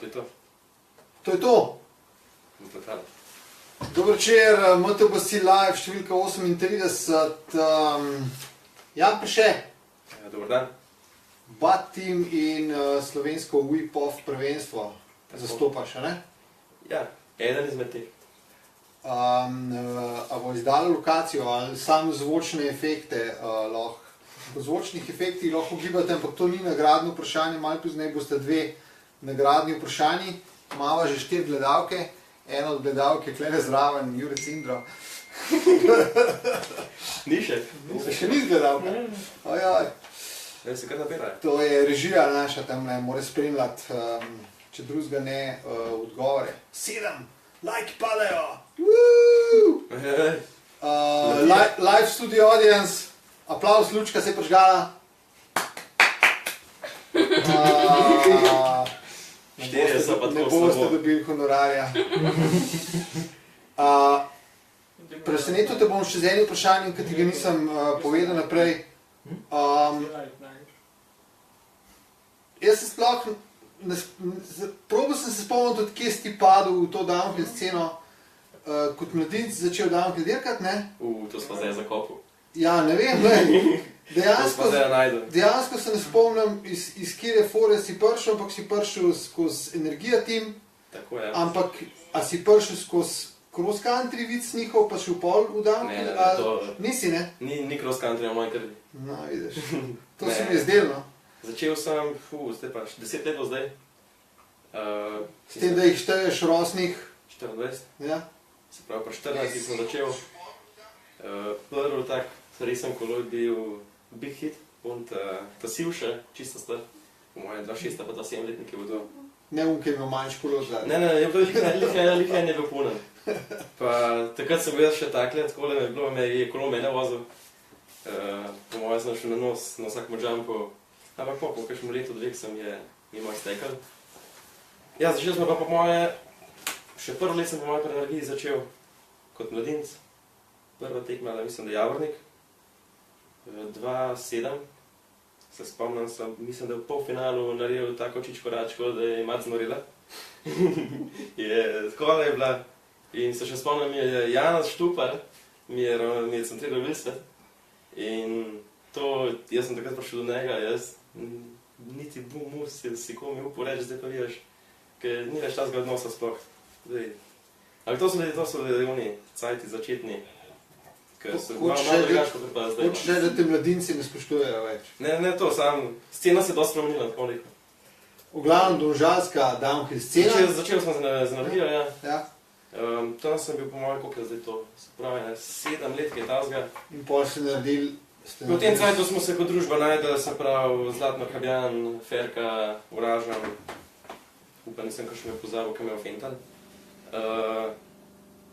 to je to. To je to. Dobro večer, MTBC Live, številka 38. Jan Peše. Dobar dan. Bad Team in slovensko Whip-Off prvenstvo zastopaš, ne? Ja, eden izmed teh. A bo izdala lokacijo ali samo zvočne efekte lahko? Po zvočnih efektih lahko gibate, ampak to ni nagradno vprašanje, malo pozneje boste dve nagradni vprašanji. Mava že 4 gledalke, ena od gledalk je klene zraven, Jure Cindro. Ni še? Še ni gledalka? Ojoj. Se kar nabirajo. To je režija naša tamle, mora spremljati, če drugega ne, odgovore. 7, like padajo! Live studio audience, aplauz, lučka se je prižgala. Ne boste dobili honorarja. Presenetil te bom še z enim vprašanjem, ki ti ga nisem povedal naprej. Jaz se sploh, probal sem se spomniti, od kje si ti padel v to downhill sceno, kot mladinec začel downhill dirkati, ne? To smo zdaj zakopil. Ja, ne vem, dejansko se ne spomnim, iz kjere fore si prišel, ampak si prišel skozi Energija Team, ampak a si prišel skozi cross country vic njihov, pa še v pol v downhill, nisi, ne? Ni cross country na moji krvi. No, vidiš, to se mi je zdelo, no. Začel sem, zdaj pa 10 let do zdaj. S tem, da jih šteješ rosnih? 24. Ja. Se pravi, pa 14 sem začel. Prvi tak resen kolo je bil Big Hit und Tasil še, čista stvar. Po mojem 2.6 pa 2.7 letnik je bil to. Ne unke ima manjš kolo zdaj. Ne, lihaj ne bil punen. Pa takrat sem bil še takle, tako je kolo mene vozil. Po mojem sem šel na nos, na vsakem jumpu. Ampak po kakšnem letu, dveh sem je moj stekal. Ja, začel sem pa po moje, še prvo let sem po moje pri Energiji začel kot mladinec. Prva tekma, mislim, da Javornik. 2.7. Se spomnim, mislim, da v polfinalu naredil tako čičkoračko, da je mat znorila. Tako je bila. In se še spomnim, je Janez Štupar, mi je centriral Vilsvet. In to, jaz sem takrat prišel do njega, jaz niti si komi upal reči, zdaj pa vidiš, ker ni več tazga odnosa sploh. Ali to so oni cajti začetni, ker so malo drugačko pripada zdaj. Hočeš reči, da te mladinci ne spoštujejo več? Ne to, scena se je dosti spremenila, tako rekel. V glavnem domžalska downhill scena? Začel sem z Energijo, ja. Tam sem bil po mojem, koliko je zdaj to, se pravi, 7 let, ki je tazga. In pol si naredil... V tem cajtu smo se kot družba najdeli, se pravi, Zlatno Habjan, Ferka, Uražan, upam, nisem kakšen pozabil, kam je Fental.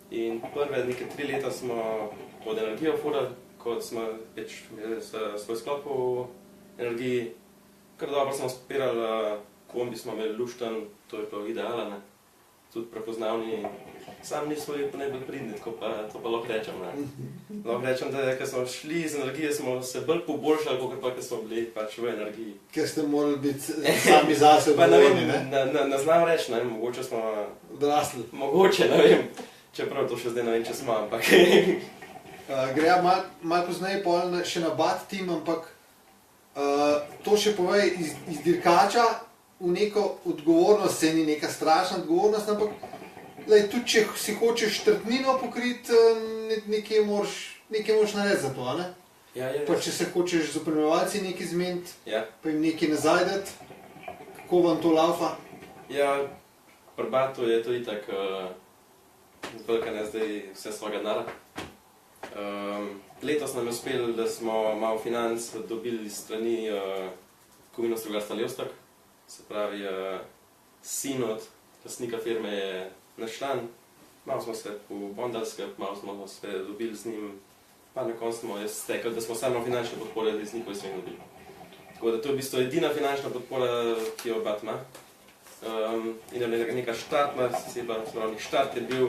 In prve neke 3 leta smo pod Energijo furali, kot smo svoj sklop v Energiji. Kar dobro smo spirali, kombi smo imeli lušten, to je pa idealno, tudi prepoznavni. Sam nismo bili pa najbolj pridni, to pa lahko rečem. Lahko rečem, da ko smo šli iz Energije, smo se bolj poboljšali, kot pa, ko smo bili pač v Energiji. Ker ste morali biti sami zase odgovorni, ne? Ne znam reči, ne vem, mogoče smo... Odrasli. Mogoče, ne vem, čeprav to še zdaj ne vem, če smo, ampak... Greja malo pozneje še na Bad Team, ampak to še povej iz dirkača v neko odgovornost, se ni neka strašna odgovornost, ampak tudi če si hočeš trtnino pokriti, nekaj moraš narediti za to, ne? Pa če se hočeš z opremljevalci nekaj zmeniti, pa jim nekaj nazaj dati, kako vam to laufa? Ja, pri Batu je to itak, velika ne zdaj vse svojega denara. Letos nam je uspelo, da smo malo financ dobili strani Kovino Strugarstva Levstok, se pravi, sin od lastnika firme je naš član, malo smo se pobondali skrb, malo smo se dobili z njim, pa na koncu smo jaz stekli, da smo samo finančne podpore iz njihove svojih dobili. Tako da to je v bistvu edina finančna podpora, ki jo Bat ima. In neka štartna, štart je bil,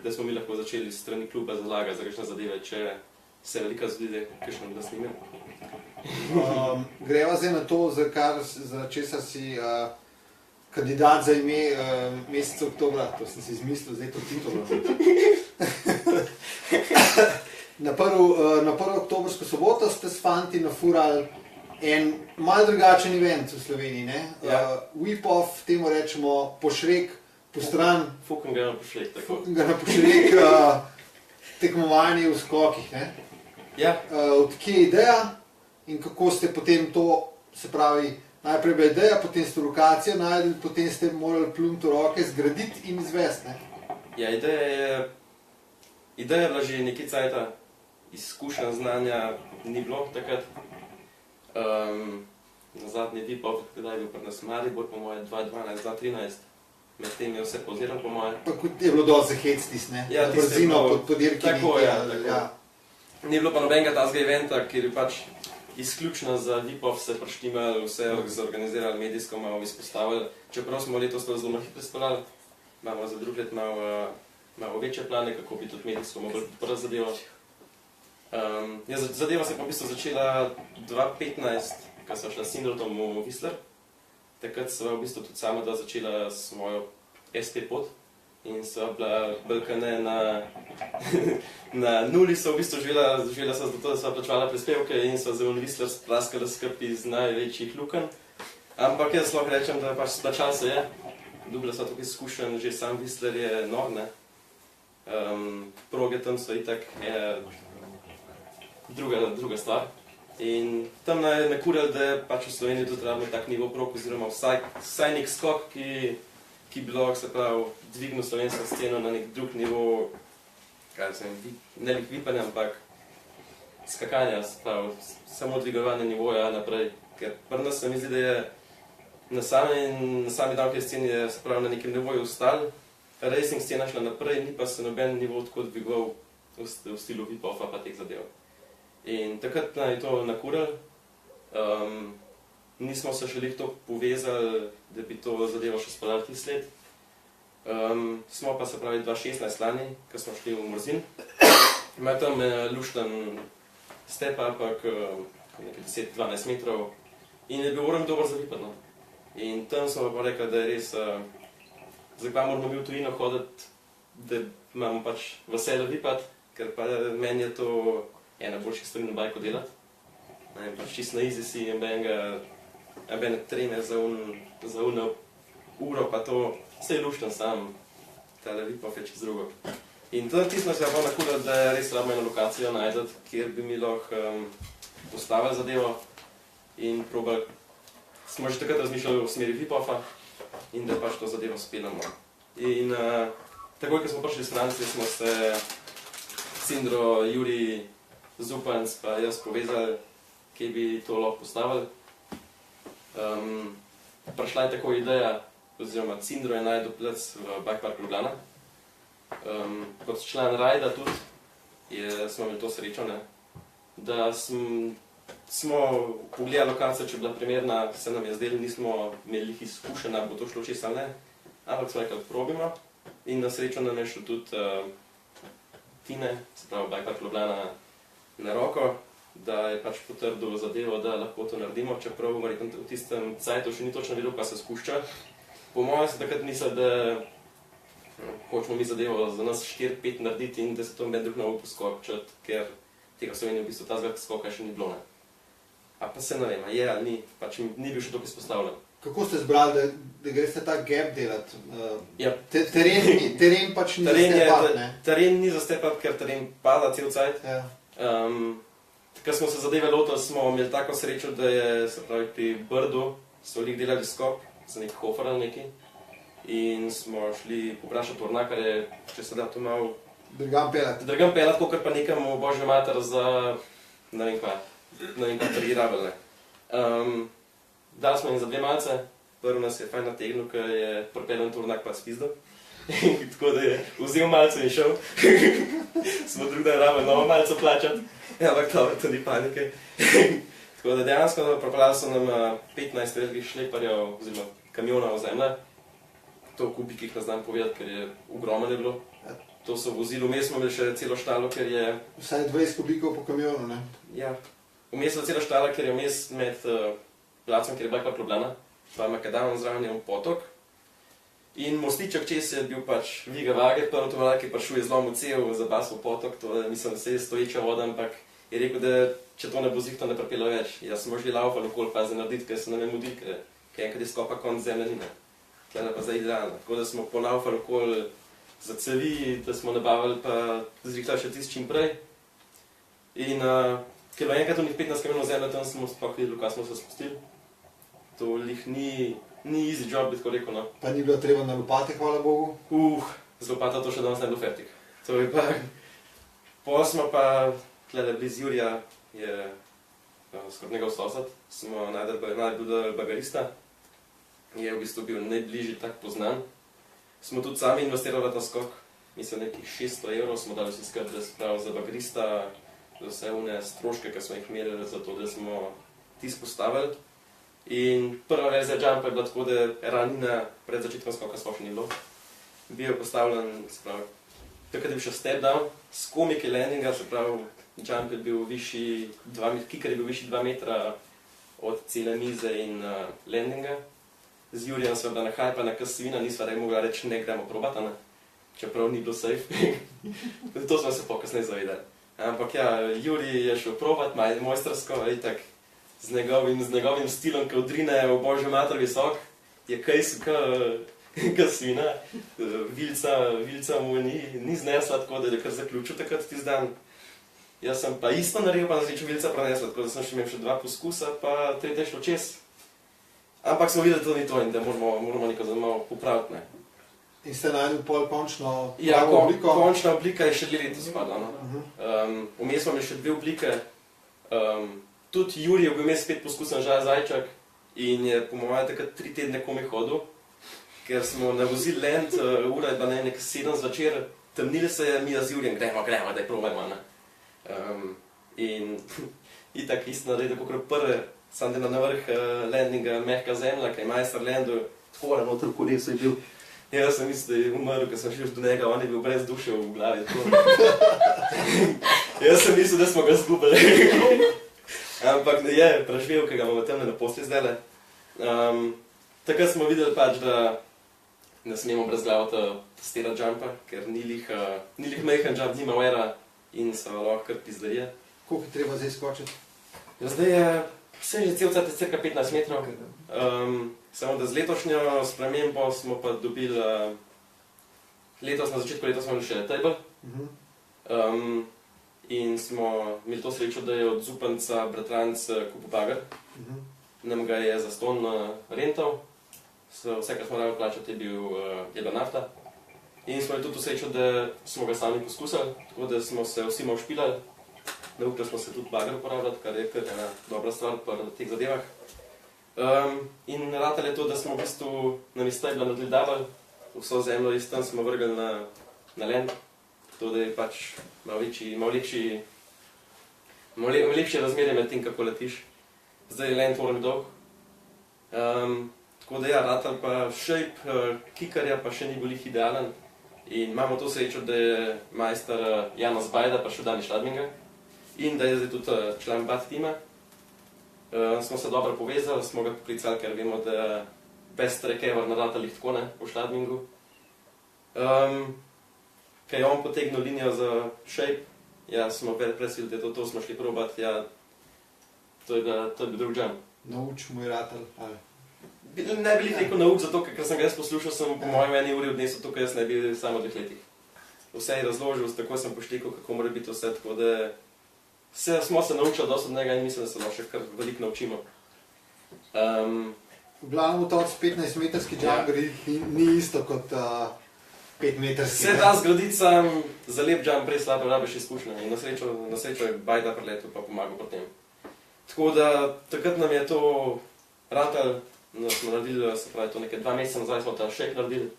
da smo mi lahko začeli s strani kluba zalagati za kakšne zadeve, če se velika zglede, kakšno bi da snimil. Greva zdaj na to, za česar si kandidat za ime meseca oktobra, to sem si izmislil, zdaj to titolo. Na prvo oktobrsko soboto ste s fanti nafurali en mal drugačen event v Sloveniji, ne? Ja. Whip-off, temu rečemo pošrek, postran. Fukum ga na pošlek, tako. Fukum ga na pošrek tekmovanje v skokih, ne? Ja, Odkje je ideja in kako ste potem to, se pravi, najprej bila ideja, potem ste lokacijo našli, potem ste morali pluniti v roke, zgraditi in izvesti, ne? ja, ideja je bila že nekaj cajta, izkušenj, znanja ni bilo takrat. Na zadnji Whip-off, kdaj je bil pri nas Maribor, po moje 2012-2013, med tem je vse poziral, po moje. Pa kot je bilo dosti za hec tis, ne? Ja, Na tisto je brzino bilo- pod dirki. tako, ja, tako. Ja. Ni bilo pa nobenega tazga eventa, kjer je pač izključno za Whip-off se prištimali, vse zorganizirali, medijsko malo izpostavili. Čeprav smo letos to zelo hitro speljali, imamo za drug let malo večje plane, kako bi tudi medijsko mogli podpreti zadevo. Ja, zadeva se je pa v bistvu začela 2015, ko sem šla s Sindrotom v Whistler. Takrat sva v bistvu tudi sama dva začela svojo SP pot in sva bila balkane na nuli, so v bistvu živela sva zato, da sva plačevala prispevke in sva za Whistler spraskala skupaj iz največjih lukenj. Ampak jaz lahko rečem, da pač splačalo se je. Dobila sva tukaj izkušenj, že sam Whistler je nor, ne. Proge tam so itak druga stvar. In tam nakurili, da je pač v Sloveniji tudi rabimo tak nivo prog, oziroma vsaj nek skok, ki bi lahko, se pravi, dvignil slovensko sceno na nek drug nivo, kaj se ne nek vipanja, ampak skakanja, se pravi, samo dvigovanje nivoja naprej. Ker pri nas se mi zdi, da je na sami downhill sceni je, se pravi, na nekem nivoju ostal, racing scena šla naprej, ni pa se noben nivo tako dvigoval v stilu Whip-offa pa teh zadev. In takrat je to nakurili, nismo se še to povezali, da bi to zadevo še speljali tisti let. Smo pa se pravi 2016 lani, ko smo šli v Morzin, imajo tam lušten step-up, nekaj 10-12 metrov in je bil orom dober za vipati, no. In tam smo pa rekli, da je res, zakaj moramo mi v tujino hoditi, da imamo pač veselje vipati, ker pa meni je to ena boljših stvari na bajku delati. Pač čisto na easy si, nobene treme za uno uro, pa to vse je lušten sam, tale Whip-off je čez drugo. In tisto smo se pa nakurili, da res rabimo eno lokacijo najti, kjer bi mi lahko postavili zadevo in probali. Smo že takrat razmišljali v smeri Whip-offa in da pač to zadevo speljamo. In takoj, ko smo prišli iz Francije, smo se Sindro, Juri, Zupanc pa jaz povezali, kje bi to lahko postavili. Prišla je tako ideja, oziroma Sindro je najdel plec v Bike Park Ljubljana. Kot član rajda tudi smo imeli to srečo, ne, da smo pogledali lokacijo, če je bila primerna, se nam je zdelo, nismo imeli izkušenj, ali bo to šlo čist ali ne, ampak smo rekli, probimo. In na srečo nam je šel tudi Tine, se pravi Bike Park Ljubljana, na roko, da je pač potrdil zadevo, da lahko to naredimo, čeprav v tistem cajtu še ni točno vedel, kaj se spušča. Po mojem se takrat misli, da hočemo mi zadevo za nas 4-5 narediti in da se to med drug na poskočiti, ker tega v Sloveniji v bistvu tazga skoka še ni bilo, ne. A pa se ne vem, je ali ni, pač ni bil še toliko izpostavljen. Kako ste zbrali, da greste ta gap delati? Ja. Teren pač ni za step-up, ne? Teren ni za step-up, ker teren pada cel cajt. Ja. Ko smo se zadeve lotili, smo imeli tako srečo, da je, se pravi, pri Brdu so lih delali skok za nek hofer ali nekaj in smo šli poprašati tornakarje, če se da to malo Drugam pelati. drugam pelati, kakor pa nekam v Božjo mater za ne vem kaj trgirabel, ne. Dali smo jim za 2 malce, prvi nas je fajn nategnil, ker je pripeljen tornak pa spizdal. Tako da je vzel malce in šel. Smo drug dan rabili novo malce plačati. Ampak to ni panike. Tako da dejansko pripeljali so nam 15 velikih šleparjev oziroma kamionov zemlje. To v kubikih ne znam povedati, ker je ogromno je bilo. To so vozili, vmes smo imeli še celo štalo, ker je... Vsaj 20 kubikov po kamionu, ne? Ja. Vmes je celo štalo, ker je vmes med placem, kjer je Bike Park Ljubljana, pa makadamom zraven je potok In mostiček čez je bil pač Viga Vage, prvo tovarjak je prišel, je zlomil cel, zabasal potok, to je, mislim, vse je stoječa voda, ampak je rekel, da če to ne bo zihto, ne pripelo več. Jaz smo že laufali okoli pa za narediti, ker se nam je mudi, ker enkrat je skopa konc zemljanine. Tlele pa zdaj idealno. Tako da smo polaufali okoli za cevi, da smo nabavili pa zrihtali še tisti čim prej. In ker je enkrat unih 15 km zemlja, tam smo sploh videli, kaj smo se spustili. To lih ni easy job, bi tako rekel, no. Pa ni bilo treba na lopate, hvala Bogu? Z lopata to še danes ne bilo fertik. To je pa... Pol smo pa, tlele bliz Jurija, je skoraj njegov sosed, smo najdel bagarista. Je v bistvu bil najbližji tak poznan. Smo tudi sami investirali v ta skok. Mislim, nekih 600 evrov smo dali vsi skrb, da se pravi za bagarista, za vse une stroške, ki smo jih imeli, za to, da smo tisto postavili. In prva verzija jumpa je bila tako, da ranina pred začetkom skoka sploh še ni bilo. Bil je postavljen, se pravi, takrat je bil še step down, s komiki landinga, se pravi, jump je bil višji, kicker je bil višji 2 metra od cele mize in landinga. Z Jurijem sva bila nahajpana kasvina, nisva mogla reči, ne gremo probati, ne? Čeprav ni bilo safe. To smo se pokasneje zavedali. Ampak ja, Jurij je šel probati, mojstrsko, itak, z njegovim stilom, ki odrine v božjo mater visok, je kajsu ka svina, vilca mu ni znesla, tako da je kar zaključil takrat tisti dan. Jaz sem pa isto naredil, pa na srečo vilca prenesla, tako da sem še imel še 2 poskusa, pa tretja šlo čez. Ampak smo videli, da to ni to in da moramo neko malo popraviti, ne. In ste najdel pol končno ja, pravo obliko? Končna oblika je še 2 leta spadla, no. Vmes smo imeli še 2 oblike. Tudi Jurij je bil vmes spet poskusen Žaj Zajčak in je po mojem takrat 3 tedne komaj hodil, ker smo navozili land, ura je bila nekaj 7 zvečer, temnili se je, mi z Jurijem, gremo, daj probajmo, ne. In itak isto naredil, kakor prve, sam da na vrh landinga mehka zemlja, kaj je majster landil, tako noter v kolesu je bil. Jaz sem mislil, da je umrl, ker sem šel do njega, on je bil brez duše v glavi. Jaz sem mislil, da smo ga zgubili. Ampak ne je, preživel, ker ga imamo temne na posli zdajle. Takrat smo videli pač, da ne smemo brez glava testirati jumpa, ker ni lih mehen jump, nima wera in se lahko kar pizdarije. Koliko je treba zdaj skočiti? Ja, zdaj je, vse že cel cel cirka 15 metrov. Samo da z letošnjo spremembo smo pa dobili, letos na začetku leta smo imeli še table. In smo imeli to srečo, da je od Zupanca bratranc kupil bager. Nam ga je zastonj rental. Vse, kar smo rabili plačati, je bila nafta. In smo imeli tudi to srečo, da smo ga sami poskusili, tako da smo se vsi malo špilali. Naučili smo se tudi bager uporabljati, kar je kar ena dobra stvar pri teh zadevah. In ratalo je to, da smo v bistvu nam iz tebla naredili double, vso zemljo iz tam smo vrgli na land. To, da je pač malo lepše razmerje med tem, kako letiš. Zdaj je land moram dolg. Tako da ja, ratal pa shape kickerja pa še ni bil idealen. In imamo to srečo, da je majster Janez Bajda prišel dan iz Šladminga. In da je zdaj tudi član BAT tima. Smo se dobro povezali, smo ga poklicali, ker vemo, da best track ever na ratalih tako ne, v Šladmingu. Kaj je on potegnil linijo za shape, ja, smo presvili, da to smo šli probati, ja, to je bil drug jump. Nauč moj ratal, ali? Ne bi rekel nauč, zato ker sem ga jaz poslušal, sem po mojem 1 uri odnesel to, kar jaz ne bi samo 2 letih. Vse je razložil, tako sem poštekal, kako mora biti vse, tako da smo se naučili dosti od njega in mislim, da se še kar veliko naučimo. V glavnem to 15-metrski jump ni isto kot 5-metrski. Se da zgraditi sam za lep jump, prej slabo rabiš izkušnje in na srečo je Bajda priletel pa pomagal pri tem. Tako da takrat nam je to ratal, smo naredili, se pravi to nekaj 2 meseca nazaj smo ta shake naredili.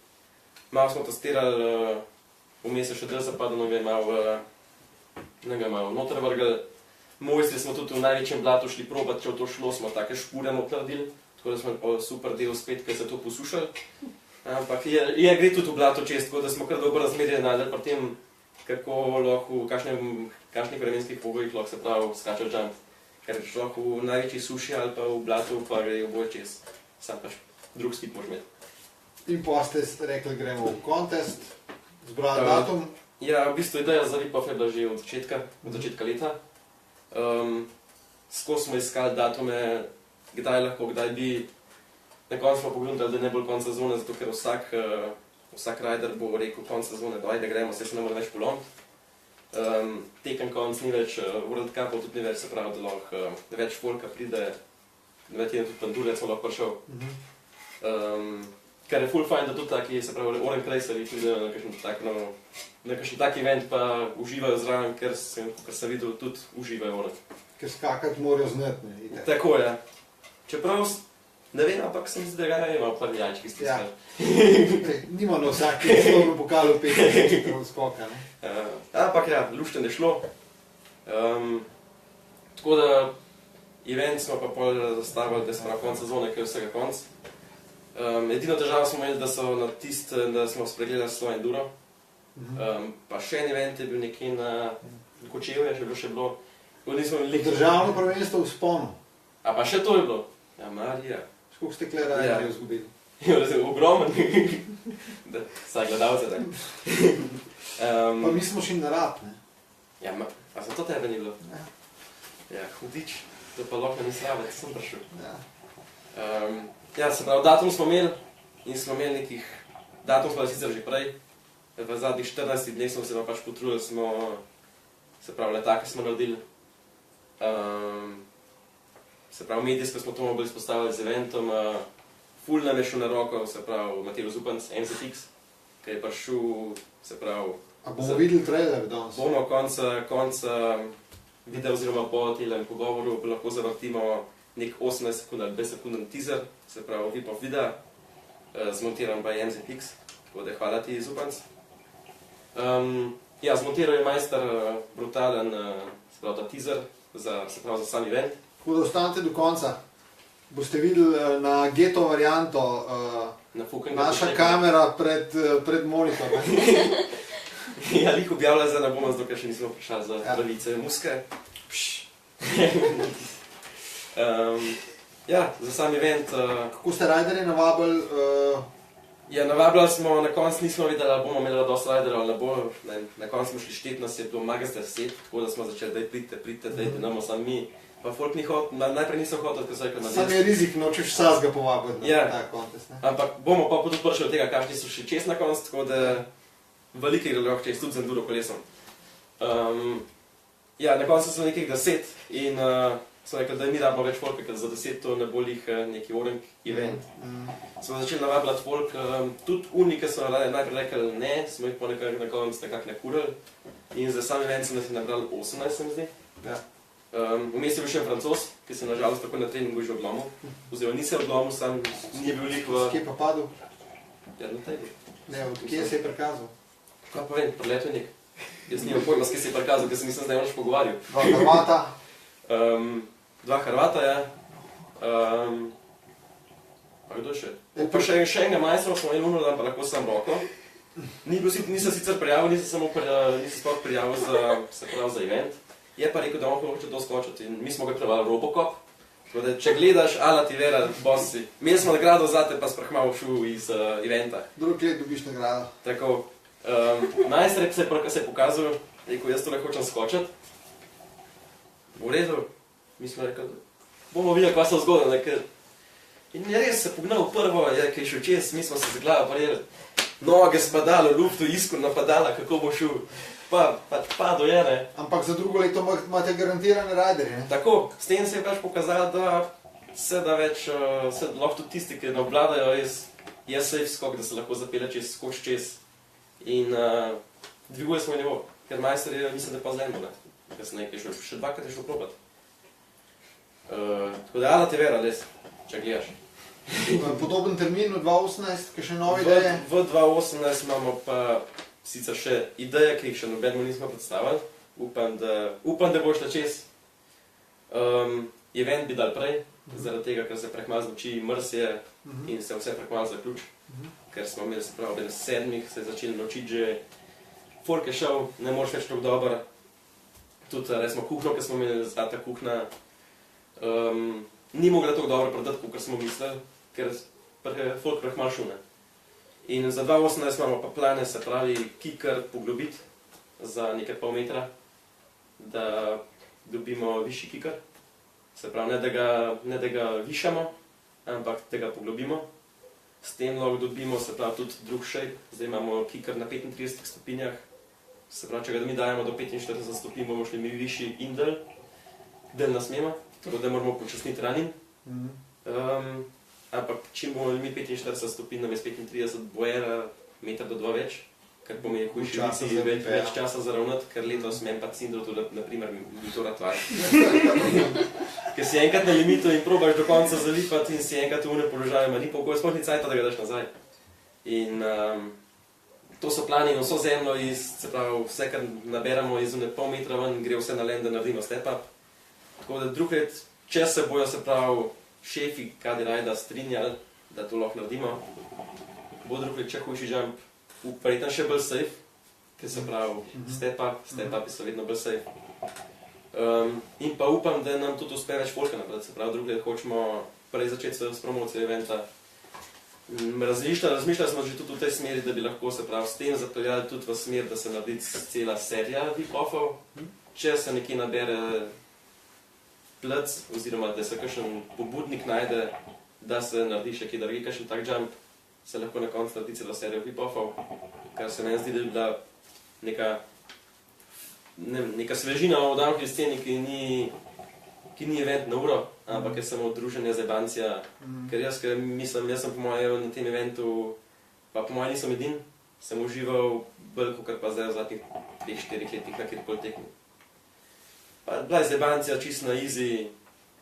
Malo smo testirali, vmes je še drž zapadel, malo noter vrgli. Mojstri smo tudi v največjem blatu šli probati, če v to šlo, smo take špure noter naredili, tako da smo super del spet, ker se to posušali. Ampak gre tudi v blato čez, tako da smo kar dobro razmerje najdeli pri tem, kako lahko v kakšnih vremenskih pogojih lahko se pravi skače jump. Ker lahko v največji suši ali pa v blatu pa gre oboje čez. Sam pač drug skip moraš imeti. In pa ste rekli, gremo v kontest, zbrali datum. Ja, v bistvu ideja za Rip-Off je bila že od začetka leta. Skozi smo iskali datume, kdaj lahko, kdaj bi. Na koncu smo pogledali, da ne bolj konc sezone, zato ker vsak rider bo rekel konc sezone, da gremo, se ne more več polomiti. Tekem konc ni več, World Cupov tudi ni več, se pravi, da lahko več folka pride, na teden tudi Pandurec lahko prišel. Kar je ful fajn, da tudi taki, se pravi, Oren Krejseri pridejo na kakšen tak event, pa uživajo zraven, ker sem videl, tudi uživajo Oren. Ker skakati morajo znati, ne? Tako je. Čeprav, ne vem, ampak sem zdaj ga imel prvi jajčki stiskali. Nima na vsaki slovno pokalu 15 metrov skoka, ne? Ampak ja, lušten je šlo. Tako da, event smo pa pol zastavili, da se pravi konc sezone, ki je vsega konc. Edino težavo smo imeli, da smo spregledali svoj enduro. Pa še en event je bil nekje na Kočevju, še bilo. Državno prvenstvo v Sponu. A pa še to je bilo? Ja, Marija. Koliko ste kle riderjev izgubili? Ja, ogromen. Vsaj gledalce, tak. Pa mi smo šli na Rab, ne? Ja, a za to tebe ni bilo? Ja, hudič. To pa lahko ni sravec, sem prišel. Ja, se pravi, datum smo imeli in smo imeli nekih... Datum smo sicer že prej. V zadnjih 14 dneh smo se pa pač potrudili, se pravi, letake smo naredili. Se pravi, medijsko smo to mogli izpostaviti z eventom. Ful nam je šel na roko, se pravi, Matej Zupanc, MZX, ki je prišel, se pravi... A bomo videli trailer danes? Bomo konca videa oziroma po telem pogovoru lahko zavrtimo nek 18 sekund ali 20 sekunden teaser, se pravi, Rip-Off videa, zmontiran by MZX, tako da hvala ti, Zupanc. Ja, zmontiral je majster brutalen, se pravi, ta teaser, se pravi, za sam event. Tako da ostanite do konca. Boste videli na geto varianto naša kamera pred monitorom. Ja, lih objavlja zdaj ne bomo, zato ker še nismo prišli za pravice muske. Ja, za sam event... Kako ste riderje navabili? Ja, navabili smo, na koncu nismo videli, ali bomo imeli dosti riderjev, ali ne bo. Na koncu smo šli štet, nas je bilo magister 10, tako da smo začeli, daj pridite, dajte namo sam mi. Pa folk ni hotel, najprej niso hotel, ker so rekli na desno. Sam je rizik, nočeš vsega povabiti na ta kontest, ne? Ampak bomo pa tudi prišli od tega, kakšni so še čez na konc, tako da velike gre lahko čez, tudi z enduro kolesom. Ja, na koncu so nekih 10 in so rekli, da ni rabimo več folka, ker za 10 to ne bo lih neki Oren event. Smo začeli navabljati folk, tudi unike so najprej rekli ne, smo jih po nekaj na konc nekako nakurili in za sam event so nas je nabrali 18, se mi zdi. Vmes je bil še en Francoz, ki se nažalost tako na treningu že odlomil. Oziroma ni se odlomil, sam ni bil lik v... Kje pa padel? Ja, na tajbi. Ne, od kje se je prikazal? Kaj pa vem, preletel nek. Jaz nimam pojma, s kje se je prikazal, ker se nisem zdaj moč pogovarjal. Dva Hrvata? Dva Hrvata, ja. Pa kdo še? Pa še enega majstra smo imeli uno dan, pa lahko sam roko. Nisem sicer prijavil, nisem sploh prijavil za event. Je pa rekel, da on hoče to skočiti in mi smo ga prevali Robocop. Tako da, če gledaš, ala ti vera, boss si. Imeli smo nagrado zate, pa sprahmal šel iz eventa. Drug let dobiš nagrado. Tako, majster se je pokazal, rekel, jaz tole hočem skočiti. V redu, mi smo rekli, bomo videli, kva so zgodili, ker... In je res se pognal prvo, je kaj šel čez, mi smo se z glavo prijeli. Noge spadalo, luftu iskor napadala, kako bo šel. Pa padel je, ne. Ampak za drugo leto imate garantirane riderje, ne? Tako, s tem se je pač pokazalo, da se da več, lahko tudi tisti, ki ne obvladajo, je safe skok, da se lahko zapelje čez, skoč čez. In dviguje svoj nivo, ker majster je, mislim, da pa zlembo, ne. Kasneje je šel, še dvakrat je šel probat. Tako da, ala te vera, les, če gledaš. Podoben termin v 2018, kaj še nove ideje? V 2018 imamo pa sicer še ideje, ki jih še nobenemu nismo predstavili. Upam, da bo šla čez. Event bi dal prej, zaradi tega, ker se prehmalo znoči, mrs je in se vse prehmalo zaključi. Ker smo imeli, se pravi, ob 7, se je začeli nočiti že. Folk je šel, ne moreš več tako dobro. Tudi, recimo, kuhno, ki smo imeli, zlata kuhna, ni mogla tako dobro prodati, kot smo mislili, ker folk prehmalo šune. In za 2018 imamo pa plane, se pravi, kicker poglobiti za nekaj pol metra, da dobimo višji kicker. Se pravi, ne da ga višamo, ampak da ga poglobimo. S tem lahko dobimo, se pravi, tudi drug shape. Zdaj imamo kicker na 35 stopinjah. Se pravi, če ga mi dajemo do 45 stopinj, bomo šli mi višji in del nas smemo, tako da moramo počasniti ranin. Ampak čim bomo mi 45 stopinj, namesto 35, bo era meter do 2 več, ker pomeni hujši vici več časa zaravnati, ker letos imam pa cindro, tudi, naprimer, mi to rad vaja. Ker si enkrat na limitu in probaš do konca zalipati in si enkrat v unem položaju, ma ni pokoj, sploh ni cajta, da ga daš nazaj. In to so plani in vso zemljo, se pravi, vse, kar naberamo iz une pol metra ven, gre vse na len, da naredimo step-up. Tako da drug let, če se bojo, se pravi, šefi Kadi Rajda strinjali, da to lahko naredimo, bo drug let, če hujši jump, verjetno še bolj safe, ker se pravi, step-upi so vedno bolj safe. In pa upam, da nam tudi uspe več folka napraviti, se pravi, drug let hočemo prej začeti s promocijo eventa. Razmišljali smo že tudi v tej smeri, da bi lahko, se pravi, s tem zapeljali tudi v smer, da se naredi cela serija VIP-offov. Če se nekje nabere plec, oziroma da se kakšen pobudnik najde, da se naredi še kje drugje kakšen tak jump, se lahko na koncu naredi celo serijo VIP-offov, kar se meni zdi, da bi bila neka svežina v downhill sceni, ki ni event na uro, ampak je samo druženje zebancija, ker jaz sem po moje na tem eventu, pa po moje nisem edin, sem užival bolj, kot pa zdaj v zadnjih 3-4 letih na kjerkoli tekmi. Pa bila je zebancija čisto na easy,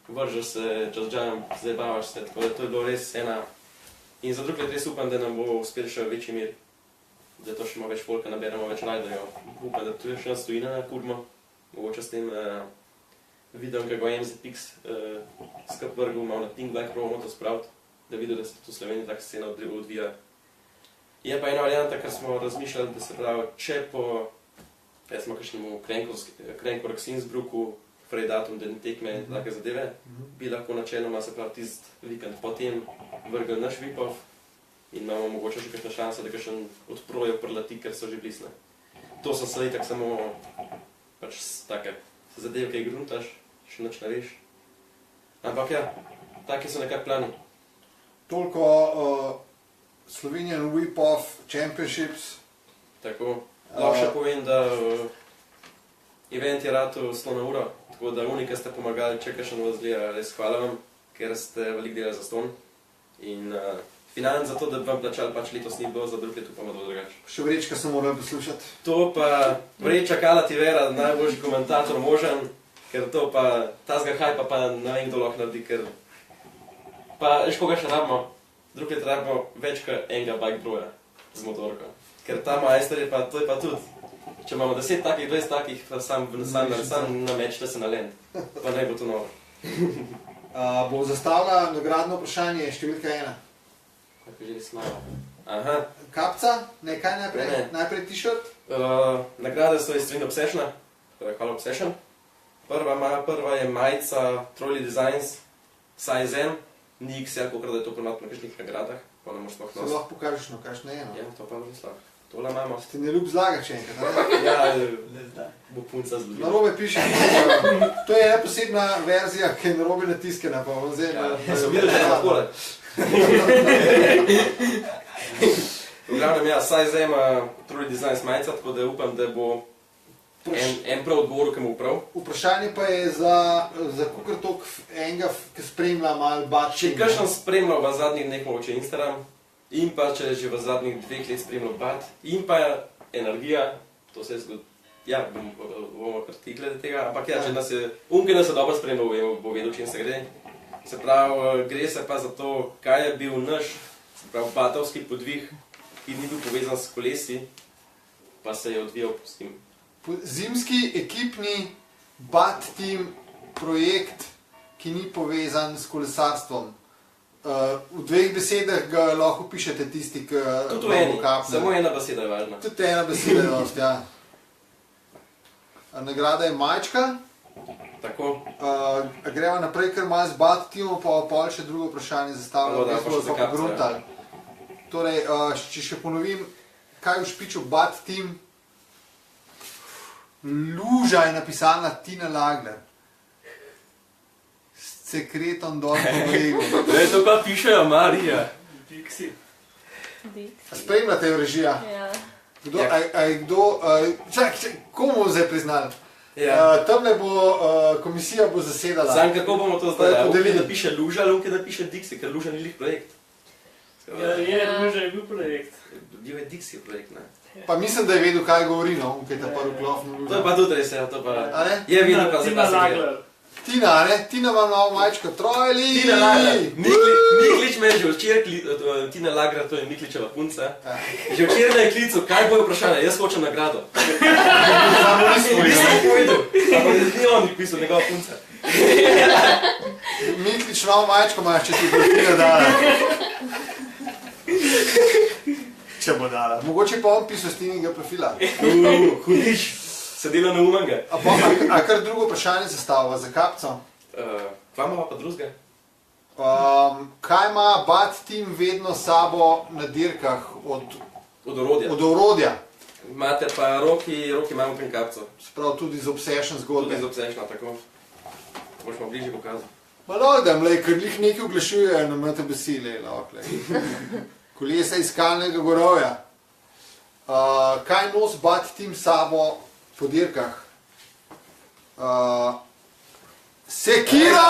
vržeš se, just jump, zabavaš se, tako da to je bilo res ena. In za drug let res upam, da nam bo uspel še v večji mir, da to še malo več folka naberemo, več rajdajo. Upam, da tu je še stojina na Kurmo, mogoče s tem videom, kako je MZPX skup vrgel, malo na Think Like Pro moto spraviti, da videl, da se tu v Sloveniji taka scena odvija. Je pa ena varianta, kar smo razmišljali, da se pravi, če po recimo kakšnemu Krenkork Innsbrucku prej datum, da ne tekme take zadeve, bi lahko načeloma, se pravi, tist vikend potem vrgel naš VIP-off in imamo mogoče še kakšna šansa, da kakšen odprojo prlati, ker so že blisne. To so se itak samo pač take zadeve, ki jih gruntaš, še nič ne veš. Ampak ja, taki so nekak plani. Toliko Slovenian Whip-Off Championships. Tako. Lahko še povem, da event je rato 100 na uro, tako da oni, ki ste pomagali, če kakšen vas gleda, res hvala vam, ker ste veliko delali za ston. In financ za to, da bi vam plačali, pač letos ni bilo, za drug let upamo, da bo drugače. Še vrečka sem moral poslušati. To pa vreča Kala Tivera, najboljši komentator možen, ker to pa tazga hajpa pa ne vem, kdo lahko naredi, ker pa veš, koga še rabimo, drug let rabimo več kot enega bike broja z motorko. Ker ta majster je pa, to je pa tudi, če imamo 10 takih, 20 takih, pa sam namečte se na lent, pa naj bo to novo. Bo zastavila nagradno vprašanje številka 1. Kako že snava. Aha. Kapca? Nekaj najprej? Ne. Najprej t-shirt? Nagrade so iz Twin Obsession, to je Halo Obsession. Prva je majica Trolley Designs, size M, ni XL, kolikor da je to ponad na kakšnih nagradah, pa ne moš sploh Se lahko pokažeš, no, kakšno je, no? Ja, to pa res lahko. Tole imamo. Ti ne ljub zlagati še enkrat, ne? Ja, bo punca zbudila. Narobe piše. To je ena posebna verzija, ki je narobe natiskana, pa vam zdaj... Ja, sem videl, da je takole. V glavnem, ja, size M Trolley Designs majica, tako da upam, da bo en prav odgovoril, ki mu prav. Vprašanje pa je za kakor toliko enega, ki spremlja malo Če batčing. kakšen spremljal v zadnjih dneh mogoče Instagram, in pa če že v zadnjih 2 let spremljal bat, in pa energija, to se je zgodilo, ja, bomo krati glede tega, ampak ja, če nas je, ki nas je dobro spremljal, bo vedel, čem se gre. Se pravi, gre se pa za to, kaj je bil naš, se pravi, batovski podvig, ki ni bil povezan s kolesi, pa se je odvijal s tem. Zimski ekipni bat team projekt, ki ni povezan s kolesarstvom. V 2 besedah ga lahko pišete tisti, ki Tudi v eni, samo ena beseda je važna. Tudi ena beseda je dost, ja. Nagrada je majčka. Tako. Gremo naprej kar malo z bat teamom, pa pol še drugo vprašanje zastavljamo. Da, pa še za kapce, Torej, če še ponovim, kaj v špiču Bad Team, luža je napisana Tina Lagner. S sekretom dol po bregu. To pa pišejo Marija. Dixi. Spremljate v režija? Ja. Komu bomo zdaj priznali? Ja. Tamle bo komisija bo zasedala. Sam kako bomo to zdaj? Podelili. Luke da piše Luža, Luke da piše Dixi, ker Luža ni lih projekt. Luža je bil projekt. Bil je Dixi projekt, ne? Pa mislim, da je vedel, kaj govori, no, kaj ta prvi klofno To je pa tudi res, ja, to pa... A ne? Je videl pa Tina zakaj se gre. Lagler. Tina, ne? Tina ima novo majčko, trojli! Tina Lagler. Miklič me je že včeraj, Tina Lagler, to je Mikličeva punca. Že včeraj me je klical, kaj bo vprašanje, jaz hočem nagrado. Samo nismo Nisem povedal, ampak ni on pisal, njegova punca. Miklič novo majčko imaš, če ti bo Tina dala. Če bo dala. Mogoče pa on pisal s Tininga profila. Hudiš, se dela na umanga. A kar drugo vprašanje zastavlja za kapco? Kva imamo pa drugega? Kaj ima Bad Team vedno s sabo na dirkah Od orodja. od orodja? Imate pa roki imamo penkapco. Sprav tudi z Obsession Tudi zgodbe. z obsešna, tako. Boš malo bližje pokazal. Malo da, ker jih nekaj oglašujejo na MTBC, kolesa iskalnega gorovja. Kaj nos Bad Team s sabo po dirkah? Sekira,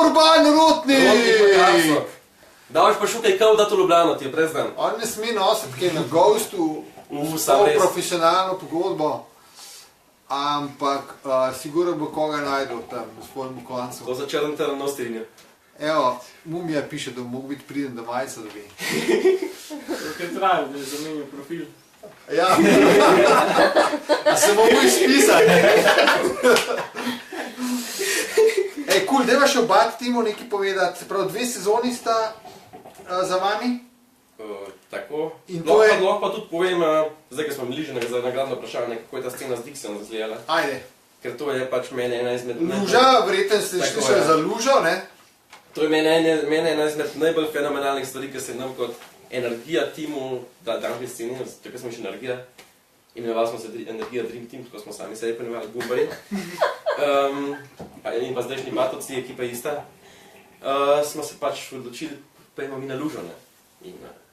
Urban Rotnik! Davaš pa šukaj kao da to Ljubljano, ti je prezdan. On ne sme nositi kaj na Ghostu, Sam res. profesionalno pogodbo, ampak sigurno bo koga najdel tam, v svojemu koncu. To za črn teren nostrinja. Evo, Mumija piše, da mogo biti priden, da majica dobi. Kaj traja, da je zamenil profil. Ja, a se mogo izpisati. Ej, cool, dajva še o Bad Teamu nekaj povedati. Se pravi, 2 sezoni sta za vami. Tako. In to je- Lahko pa tudi povem, zdaj, ko smo bili že za nagradno vprašanje, kako je ta scena z Dixon izgledala. Ajde. Ker to je pač meni ena izmed... Luža, verjetno ste Tako slišali je. za Lužo, ne? To je meni ena izmed najbolj fenomenalnih stvari, ker se nam kot energija timu, da današnji sceni, tako smo še energija, imenovali smo se Energija Dream Team, tako smo sami sebi poimenovali Gumbari. In pa zdajšnji batovci, ekipa ista. Smo se pač odločili, pojmo mi na Lužo, ne?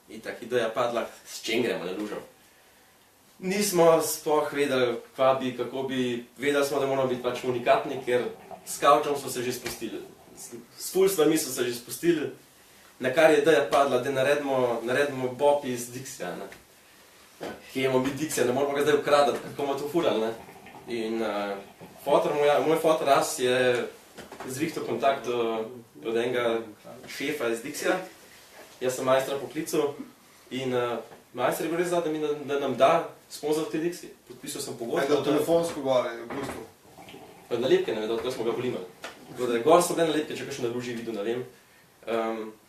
In tak ideja padla, s čem gremo na Lužo. Nismo sploh vedeli, kva bi, kako bi, vedeli smo, da moramo biti pač unikatni, ker s kavčom so se že spustili. S ful stvarmi so se že spustili, na kar je ideja padla, da naredimo Bob iz Dixija, ne. Kje imamo biti Dixija, ne moramo ga zdaj ukradati, kako bomo to furali, ne. In moj fotor Ras je zvihtel kontakt od enega šefa iz Dixija. Jaz sem majstra poklical in majster je bil res za, da nam da sponzor te Dixi. Podpisal sem Ajde, pogodbo. telefonsko gore, v bistvu. Nalepke ne vedo, tako smo ga polimali. Tako da gor so bile nalepke, če kakšen na Luži videl, ne vem.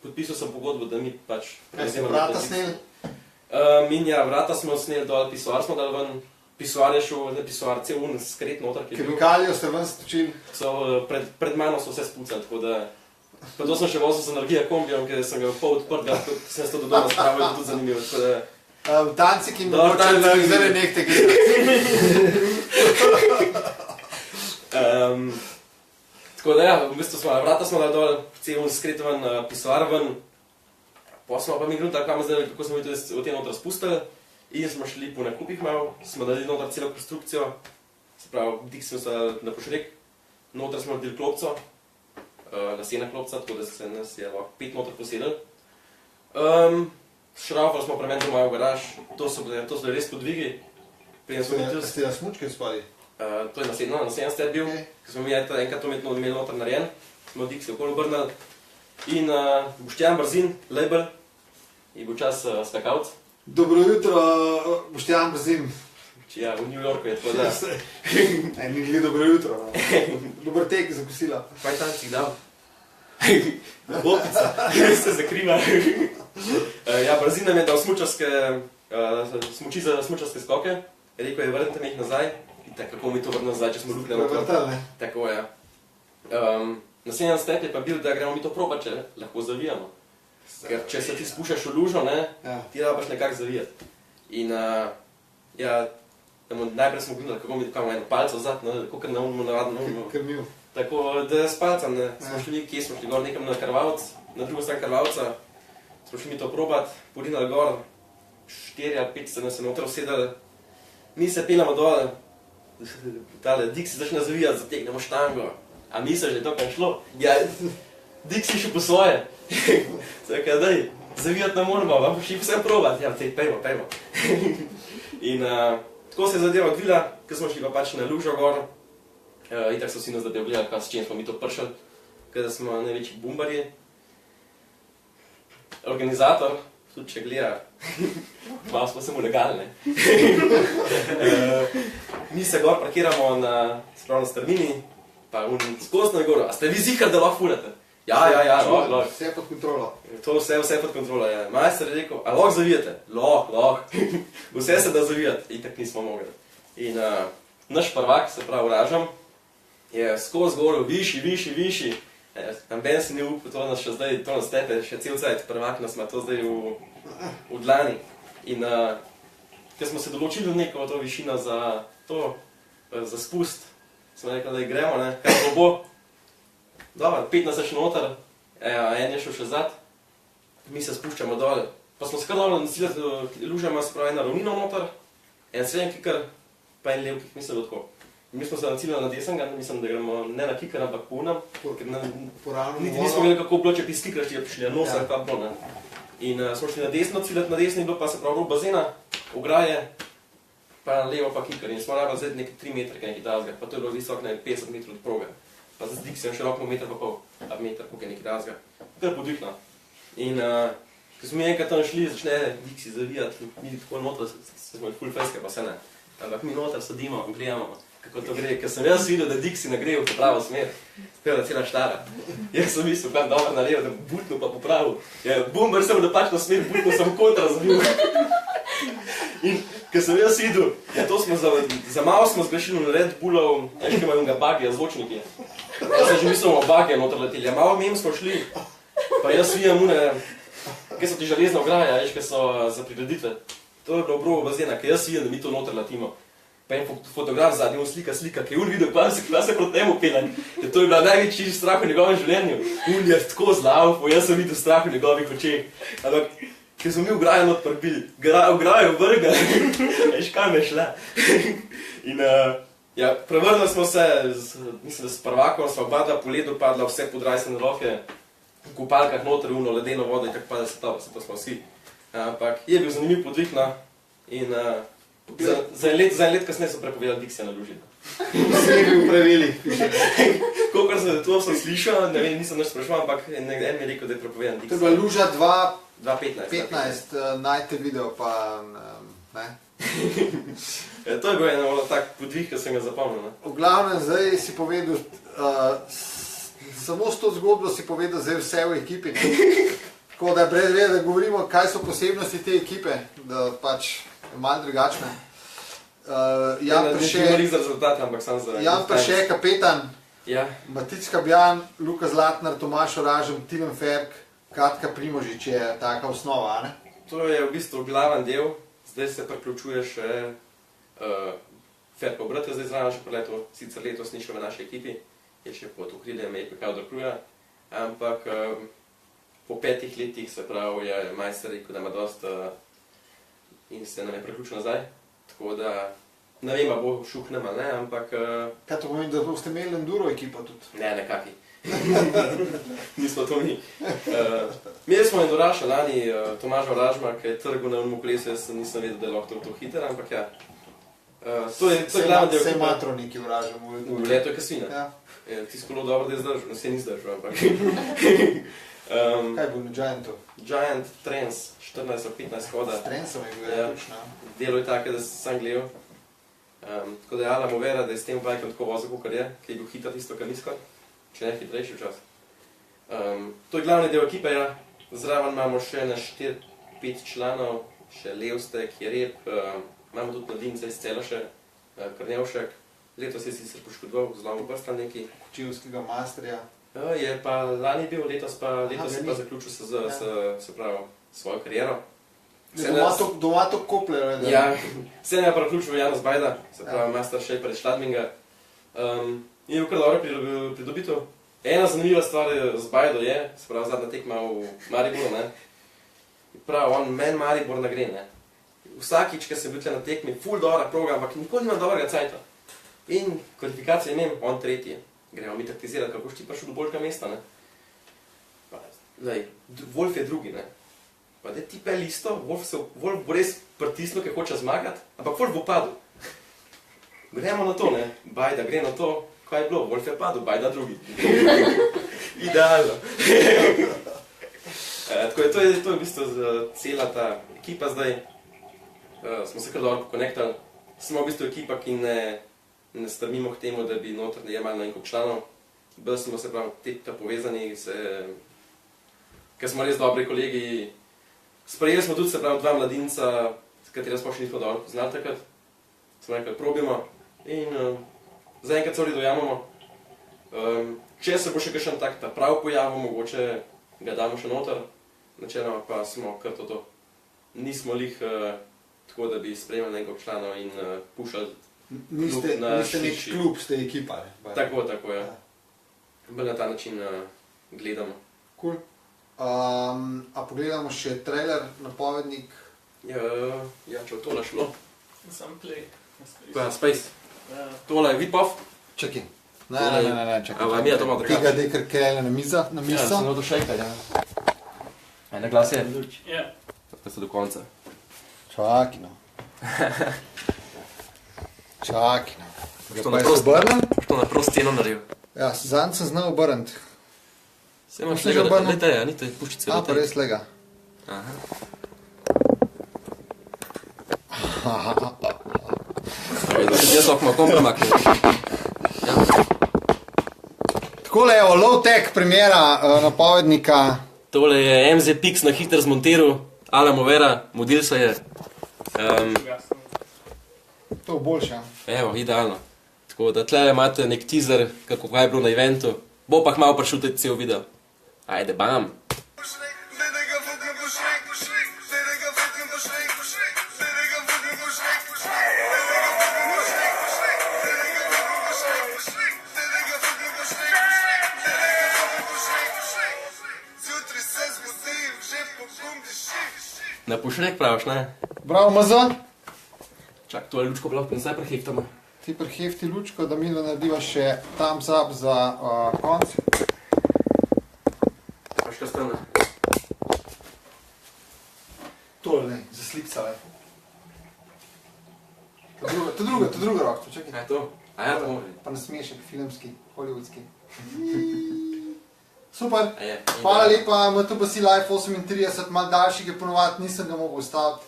Podpisal sem pogodbo, da mi pač... Kaj ste vrata sneli? In ja, vrata smo sneli dol, pisoar smo dali ven. Pisoar je šel, ne pisoar, cel skret noter, ki je bil. Kemikalijo ste ven stočili? Pred mano so vse spucali, tako da... Pa to sem še vozil z Energija kombijom, ker sem ga pol odprt, sem se to do doma spravil, je tudi zanimivo, tako da... V tanci, ki mi Dobro, moče tanci, da ki- zdaj nekaj gledati. Tako da ja, v bistvu smo, vrata smo dali dol, cel skret ven, pisoar ven. Pa smo pa mi gledali, kako zdaj, kako smo mi to te noter spustili. In smo šli po nakupih malo, smo dali noter celo konstrukcijo. Se pravi, Dixi smo se na pošrek. Noter smo naredili klopco, lesena klopca, tako da se nas je lahko 5 noter posedili. Šraufali smo premen doma v garaž, to so bili res podvigi. Preden smo bili tudi... Ste na smučke spali? To je naslednji step bil, Ok. ko smo mi enkrat to imeli noter narejen, smo Dixi okoli obrnili. In Boštjan Brzin, label, je bil čas skakalc. Dobro jutro, Boštjan Brzin. Ja, v New Yorku je tako da. Ni glede dobro jutro. No. Dober tek za kosila. Kaj tam si dal? Opica, se zakriva. Ja, Brzin nam je dal smuči za smučarske skoke. Rekel je, vrnite mi jih nazaj. In tako, kako mi to vrnil nazaj, če smo lukne na to. Prevrtali, ne? Tako je. Naslednji step je pa bil, da gremo mi to probat, če lahko zavijamo. Ker če se ti spuščaš v lužo, ne, ti rabaš nekako zavijati. In najprej smo gledali, kako mi eno palco vzad, kako na unmu navadno. Krmil. Tako da s palcem, ne, smo šli, kje smo šli gor nekam na Krvavc, na drugo stran Krvavca, smo šli mi to probat, porinali gor, 4 ali 5 se noter usedali, mi se pelamo dol, tale Dixi začne zavijati, zategnemo štango, a mi se že to kaj šlo? Ja, Dixi še po svoje. Tako, daj, zavijati ne moramo, vam pa šli vsem probat, ja, pejmo. In tako se je zadeva odvila, ko smo šli pa pač na lužo gor, itak so vsi nas zadevljali, s čim smo mi to pršali, kada smo največji bumbarji. Organizator, tudi če gleda, malo smo samo legalni. Mi se gor parkiramo na strmini, pa skozi na gor, a ste vi zihar, da lahko furate? Ja, lahko. Vse pod kontrolo. To vse pod kontrolo, ja. Majster je rekel, a lahko zavijate? Lahko. Vse se da zavijati, itak nismo mogli. In naš prvak, se pravi Ražam, je skozi gor, višji. Ben si ni upal, to nas še zdaj, to nas tepe, še cel cajt, prvak nas ima to zdaj v dlani. In ker smo se določili neko to višino za to, za spust, smo rekli, da gremo, ne, kaj bo. Dobro, 15 še noter, en je šel še zad, mi se spuščamo dole. Pa smo se kar dobro nasiliti, lužama se pravi ena ravnina noter, en srednji kikar, pa en lev kik, mislim, da tako. Mi smo se naciljali na desnega, mislim, da gremo ne na kikar, ampak po nam, ker niti nismo vedeli, kako bilo, če bi skikraš, če bi prišli na nos, ali pa bilo, ne. In smo šli na desno, ciljati na desni, bilo pa se pravi rob bazena, ograje, pa na levo pa kikar. In smo rabili zdaj nekaj 3 metre, nekaj dazga, pa to je bilo visok, ne, 50 metrov od proge. Pa zdaj Dixi široko meter pa pol, a meter, koliko je nekaj dazga. Kar podvihno. In ko smo mi enkrat tam šli, začne Dixi zavijati, mi tako noter, smo ful feske, pa vse ne. Ampak mi noter sadimo in gledamo, kako to gre. Ker sem jaz videl, da Dixi ne gre v pravo smer, spela cela štara. Jaz sem mislil, kam dobro na levo, da butno pa popravil. Bumbar sem v napačno smer, butno sem kontra zavil. In ko sem jaz videl, to smo za malo smo zgrešili na Red Bullov, ki imajo unga bagija, zvočniki. Jaz sem že mislil, o bagija noter leteli. Malo mem smo šli, pa jaz vijem une, kaj so ti železna ograja, kaj so za prireditve. To je bilo obrovo bazena, ker jaz vijem, da mi to noter letimo. Pa en fotograf zadnji slika, ki je videl, kva se proti temu peljan. To je bila največji strah v njegovem življenju. Je tako zlaufo, jaz sem videl strah v njegovih očeh. Ampak, ker smo mi ograjo not prbili, ograjo vrgali, veš kam je šla. In prevrnili smo se, mislim, da s prvakom smo obadla po ledu padla vse podrajsene roke, v kupalkah noter, ledeno vodo in tako pada se to smo vsi. Ampak je bil zanimiv podvih, no, in za en let kasneje so prepovedali Dixija na luži. Vsi je bil pravili. Kolikor to sem slišal, ne vem, nisem nič spraševal, ampak en mi je rekel, da je prepovedan Dixija. To je bila luža 2.15. Najte video, pa ne. To je bil en tak podvih, ki sem ga zapomnil. V glavnem, zdaj si povedal, samo s to zgodbo si povedal zdaj vse v ekipi. Tako da brez vede, da govorimo, kaj so posebnosti te ekipe, da pač je malo drugačne. Jan Prše, kapetan, Matic Kabjan, Luka Zlatnar, Tomaš Oražem, Tilen Ferk, Katka Primožič je taka osnova, ne? To je v bistvu glaven del, zdaj se priključuje še Ferkov brat je zdaj zraven še preleto, sicer letos ni še v naši ekipi, je še pod okriljem EPK odrkruja, ampak po 5 letih, se pravi, je majster rekel, da ima dost in se nam je priključil nazaj, tako da ne vem, bo šuh nema, ne, ampak... Kaj to pomeni, da boste imeli enduro ekipo tudi? Ne, nekaki. Nismo to mi. Imeli smo endoraša lani, Tomaža Oražma, ki je trgal na unmu kolesu, jaz nisem vedel, da je lahko to hiter, ampak ja. To je glaven del... Vse matro neki Oražem v enduro. V leto je kasvina. Ti skolo dobro, da je zdržal, vse ni zdržal, ampak... Kaj bo na Giantu? Giant, Trends, 14-15 hoda. S Trendsom je bil točno. Delo je tako, da sem gledal. Tako da je Ala mu vera, da je s tem bajkom tako vozil, kot je, ki je bil hiter tisto kamisko, če ne hitrejši včas. To je glavni del ekipe, ja. Zraven imamo še na 4-5 članov, še Levstek, Jereb, imamo tudi mladince iz Celoše, Krnevšek, letos je sicer poškodoval, zlomil prstan neki. Kočivskega masterja. Je pa lani bil, letos je pa zaključil se pravi svojo kariero. Doma to koplje. Ja, se ne pa vključil Janus Bajda, se pravi Master Shaper iz Schladminga. Je bil kar dobro pridobitev. Ena zanimiva stvar z Bajdo je, se pravi zadnja tekma v Mariboru, ne. Prav, meni Maribor nagre, ne. Vsakič, ko sem bil na tekmi, ful dobra proga, ampak nikoli nimam dobrega cajta. In kvalifikacije imam, on tretji. Gremo mi taktizirati, kako ti prišel do boljšega mesta, ne. Wolf je drugi, ne. Pa da ti pel isto, Wolf bo res pritisnil, ker hoče zmagati, ampak Wolf bo padel. Gremo na to, ne. Bajda gre na to, kaj je bilo, Wolf je padel, Bajda drugi. Idealno. Tako je, to je v bistvu cela ta ekipa zdaj. Smo se kar dobro pokonektali. Smo v bistvu ekipa, ki ne strmimo k temu, da bi noter jemali na enkog članov. Bolj smo se pravi teta povezani, ker smo res dobri kolegi. Sprejeli smo tudi se pravi dva mladinca, s katera smo še nismo dobro poznali takrat. Smo rekli, probimo in zaenkrat se v redu jamamo. Če se bo še kakšen tak ta prav pojavil, mogoče ga damo še noter. Načeloma pa smo kar to. Nismo lih tako, da bi spremljali nekog članov in pušali Niste nek klub, ste ekipa. Tako, ja. Bolj na ta način gledamo. Cool. A pogledamo še trailer, napovednik? Ja, če v tole šlo. Sam play. Ja, Space. Tole je Vipov. Čakaj. Ne, čakaj. A mi je to malo drugače. Tega dekar krele na mizo. Ja, sem do šejka, ja. Na glas je. Ja. Pa se do konca. Čakaj, no. Čakaj, no. Što na prost sceno naredil. Ja, zanj sem znal obrniti. Se imaš lega, leta je, nite puščice. A, pa res lega. Aha. Jaz lahko kom premaknem. Takole je low-tech primera napovednika. Tole je MZ-Pix na hiter zmontiral, Alamo Vera, modil se je. To je boljše. Evo, idealno. Tako da tle imate nek teaser, kako kaj je bilo na eventu. Bo pa malo prišel tudi cel video. Ajde, bam! Na pušrek praviš, ne? Bravo, Mazo. Čak, tole lučko lahko nazaj preheftamo. Ti prehefti lučko, da mi narediva še thumbs up za konc. Paš kaj stane? Tole, ne, za slikcale. To druga rok, čakaj. Kaj je to? A ja, to mora. Pa nasmešek, filmski, hollywoodski. Super, A je, hvala lepa, MTBC Live 38, malo daljšega ponovati, nisem ga mogel ustaviti.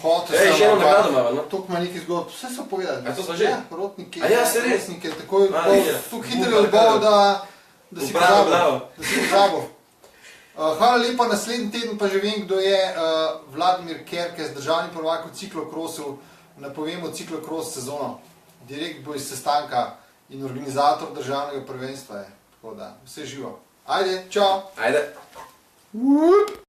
Hotel sem, še eno nagrado imamo, no? Toliko ima nekaj zgodb, vse so povedali. A to so že? Ja, rotnike, A ja, se res? resnike, tako je ja. tako hitro odbol, da si pozabil. Hvala lepa, naslednji teden pa že vem, kdo je Vladimir Kerkez, državni prvak v ciklokrosu, napovemo ciklokros sezono. Direkt bo iz sestanka in organizator državnega prvenstva je. Tako da, vse živo. Ajde, čau! Ajde!